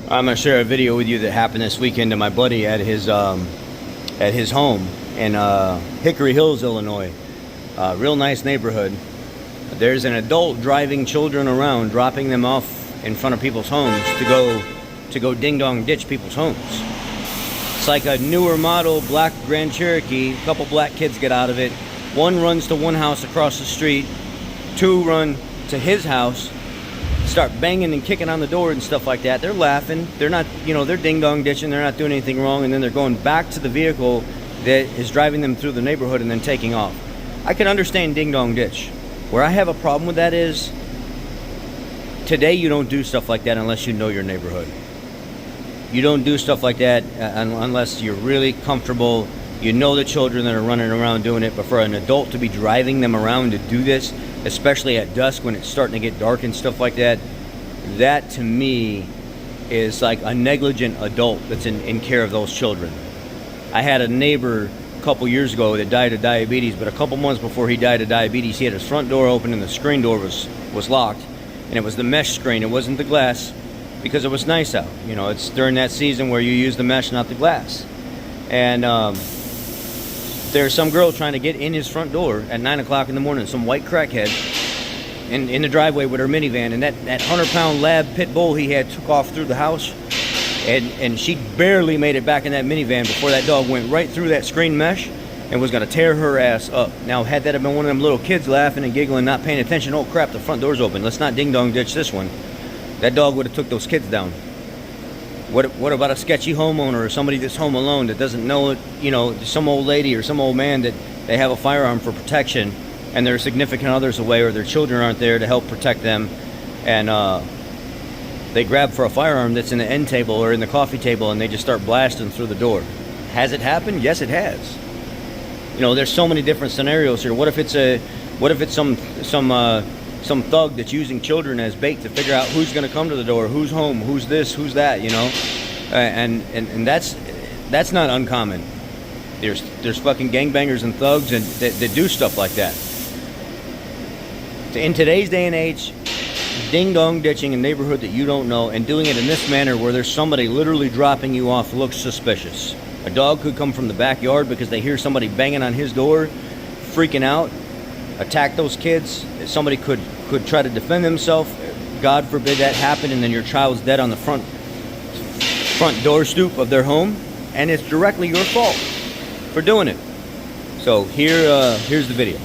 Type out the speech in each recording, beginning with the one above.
I'm gonna share a video with you that happened this weekend to my buddy at his home in Hickory Hills, Illinois. Real nice neighborhood. There's an adult driving children around, dropping them off in front of people's homes to go ding dong ditch people's homes. It's like a newer model black Grand Cherokee. A couple black kids get out of it. One runs to one house across the street. Two run to his house, start banging and kicking on the door and stuff like that. They're laughing. They're not, they're ding dong ditching. They're not doing anything wrong. And then they're going back to the vehicle that is driving them through the neighborhood and then taking off. I can understand ding dong ditch. Where I have a problem with that is today you don't do stuff like that unless you know your neighborhood. You don't do stuff like that unless you're really comfortable. You know the children that are running around doing it. But for an adult to be driving them around to do this, especially at dusk when it's starting to get dark and stuff like that, that to me is like a negligent adult that's in care of those children. I had a neighbor a couple years ago that died of diabetes, but a couple months before he died of diabetes, he had his front door open and the screen door was locked, and it was the mesh screen. It wasn't the glass, because it was nice out. It's during that season where you use the mesh, not the glass. And there's some girl trying to get in his front door at 9 o'clock in the morning, some white crackhead in the driveway with her minivan, and that 100-pound lab pit bull he had took off through the house, and she barely made it back in that minivan before that dog went right through that screen mesh and was going to tear her ass up. Now, had that have been one of them little kids laughing and giggling, not paying attention, oh crap, the front door's open, let's not ding dong ditch this one, that dog would have took those kids down. What about a sketchy homeowner or somebody that's home alone that doesn't know it, some old lady or some old man that they have a firearm for protection and their significant others away or their children aren't there to help protect them, and they grab for a firearm that's in the end table or in the coffee table and they just start blasting through the door. Has it happened? Yes, it has. There's so many different scenarios here. What if it's some thug that's using children as bait to figure out who's going to come to the door, who's home, who's this, who's that, and that's not uncommon. There's fucking gangbangers and thugs that do stuff like that. In today's day and age, ding dong ditching a neighborhood that you don't know and doing it in this manner where there's somebody literally dropping you off looks suspicious. A dog could come from the backyard because they hear somebody banging on his door, freaking out, attack those kids. Somebody could try to defend themselves. God forbid that happen, and then your child's dead on the front door stoop of their home, and it's directly your fault for doing it. So here's the video.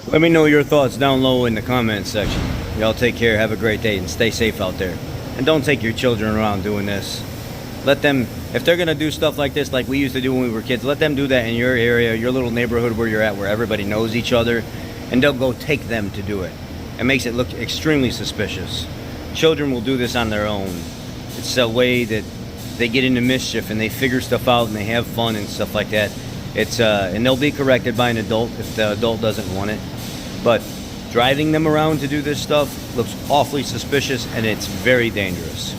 Let me know your thoughts down low in the comments section. Y'all take care, have a great day, and stay safe out there. And don't take your children around doing this. Let them, if they're gonna do stuff like this like we used to do when we were kids, let them do that in your area, your little neighborhood where you're at, where everybody knows each other, and don't go take them to do it. It makes it look extremely suspicious. Children will do this on their own. It's a way that they get into mischief and they figure stuff out and they have fun and stuff like that. It's and they'll be corrected by an adult if the adult doesn't want it. But driving them around to do this stuff looks awfully suspicious, and it's very dangerous.